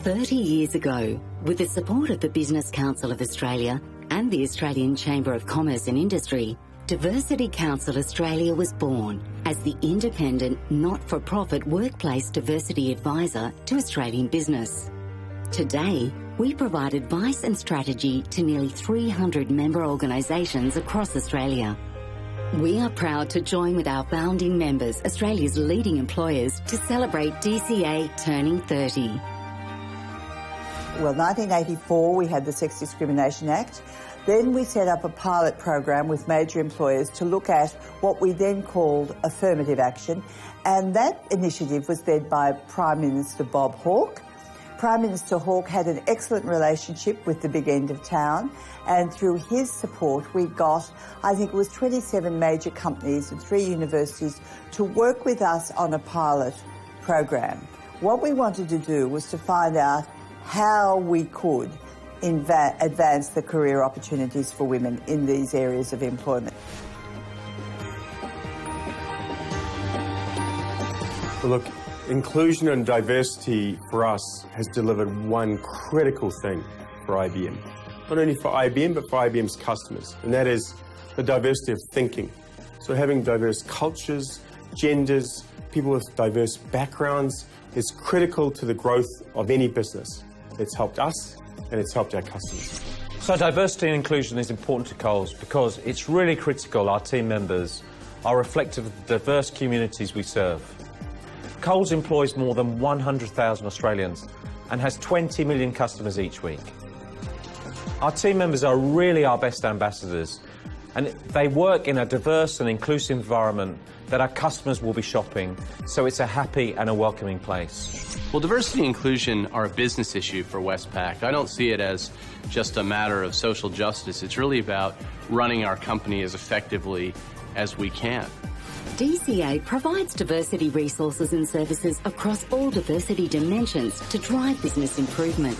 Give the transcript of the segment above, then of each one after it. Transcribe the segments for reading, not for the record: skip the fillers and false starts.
30 years ago, with the support of the Business Council of Australia and the Australian Chamber of Commerce and Industry, Diversity Council Australia was born as the independent, not-for-profit workplace diversity advisor to Australian business. Today, we provide advice and strategy to nearly 300 member organisations across Australia. We are proud to join with our founding members, Australia's leading employers, to celebrate DCA turning 30. Well, 1984, we had the Sex Discrimination Act. Then we set up a pilot program with major employers to look at what we then called affirmative action. And that initiative was led by Prime Minister Bob Hawke. Prime Minister Hawke had an excellent relationship with the big end of town, and through his support we got, I think it was 27 major companies and 3 universities to work with us on a pilot program. What we wanted to do was to find out how we could advance the career opportunities for women in these areas of employment. Well, look, inclusion and diversity for us has delivered one critical thing for IBM. Not only for IBM, but for IBM's customers, and that is the diversity of thinking. So having diverse cultures, genders, people with diverse backgrounds is critical to the growth of any business. It's helped us, and it's helped our customers. So diversity and inclusion is important to Coles because it's really critical our team members are reflective of the diverse communities we serve. Coles employs more than 100,000 Australians and has 20 million customers each week. Our team members are really our best ambassadors, and they work in a diverse and inclusive environment that our customers will be shopping, so it's a happy and a welcoming place. Well, diversity and inclusion are a business issue for Westpac. I don't see it as just a matter of social justice. It's really about running our company as effectively as we can. DCA provides diversity resources and services across all diversity dimensions to drive business improvement.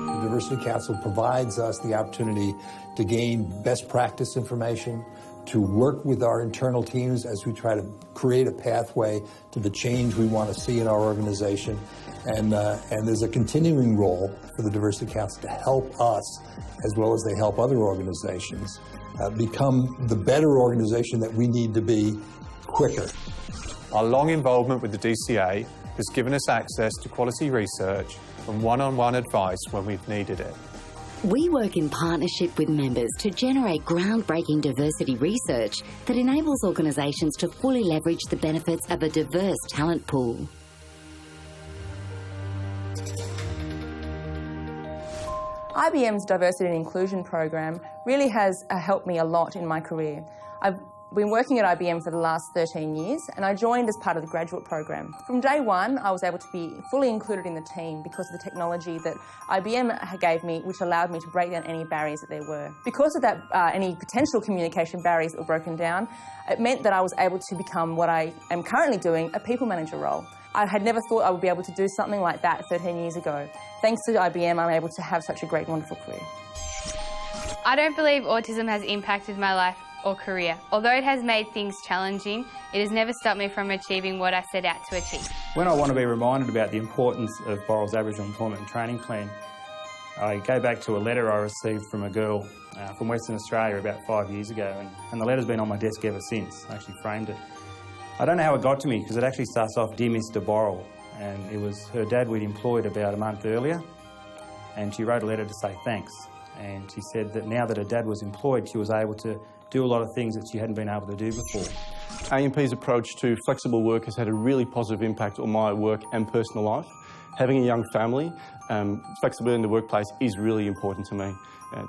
The Diversity Council provides us the opportunity to gain best practice information, to work with our internal teams as we try to create a pathway to the change we want to see in our organization. And there's a continuing role for the Diversity Council to help us, as well as they help other organizations, become the better organization that we need to be quicker. Our long involvement with the DCA has given us access to quality research and one-on-one advice when we've needed it. We work in partnership with members to generate groundbreaking diversity research that enables organisations to fully leverage the benefits of a diverse talent pool. IBM's Diversity and Inclusion program really has helped me a lot in my career. I've been working at IBM for the last 13 years, and I joined as part of the graduate program. From day one, I was able to be fully included in the team because of the technology that IBM gave me, which allowed me to break down any barriers that there were. Because of that, any potential communication barriers that were broken down, it meant that I was able to become what I am currently doing, a people manager role. I had never thought I would be able to do something like that 13 years ago. Thanks to IBM, I'm able to have such a great, wonderful career. I don't believe autism has impacted my life or career. Although it has made things challenging, it has never stopped me from achieving what I set out to achieve. When I want to be reminded about the importance of Boral's Aboriginal Employment and Training Plan, I go back to a letter I received from a girl from Western Australia about 5 years ago, and the letter's been on my desk ever since. I actually framed it. I don't know how it got to me, because it actually starts off, "Dear Mr. Boral," and it was her dad we'd employed about a month earlier, and she wrote a letter to say thanks. And she said that now that her dad was employed, she was able to do a lot of things that she hadn't been able to do before. AMP's approach to flexible work has had a really positive impact on my work and personal life. Having a young family, flexibility in the workplace is really important to me.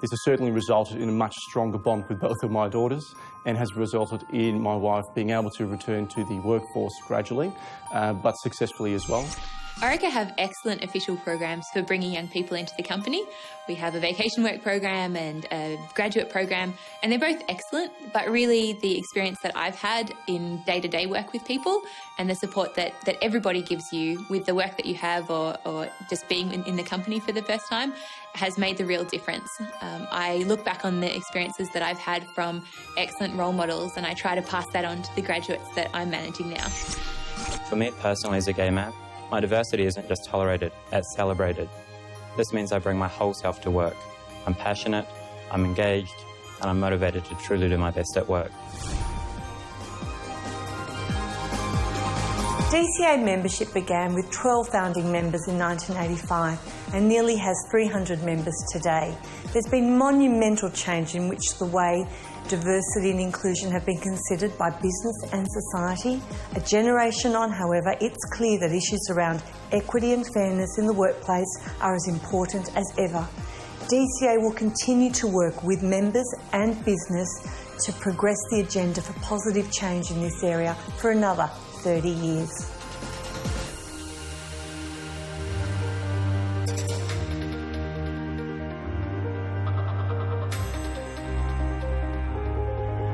This has certainly resulted in a much stronger bond with both of my daughters and has resulted in my wife being able to return to the workforce gradually, but successfully as well. Orica have excellent official programs for bringing young people into the company. We have a vacation work program and a graduate program, and they're both excellent, but really the experience that I've had in day-to-day work with people and the support that everybody gives you with the work that you have or just being in the company for the first time has made the real difference. I look back on the experiences that I've had from excellent role models, and I try to pass that on to the graduates that I'm managing now. For me personally as a gay man, my diversity isn't just tolerated, it's celebrated. This means I bring my whole self to work. I'm passionate, I'm engaged, and I'm motivated to truly do my best at work. DCA membership began with 12 founding members in 1985 and nearly has 300 members today. There's been monumental change in which the way diversity and inclusion have been considered by business and society. A generation on, however, it's clear that issues around equity and fairness in the workplace are as important as ever. DCA will continue to work with members and business to progress the agenda for positive change in this area for another 30 years.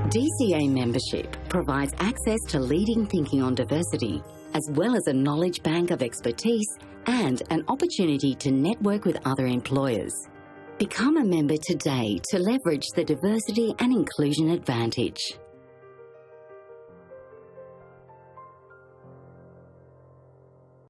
DCA membership provides access to leading thinking on diversity, as well as a knowledge bank of expertise and an opportunity to network with other employers. Become a member today to leverage the diversity and inclusion advantage.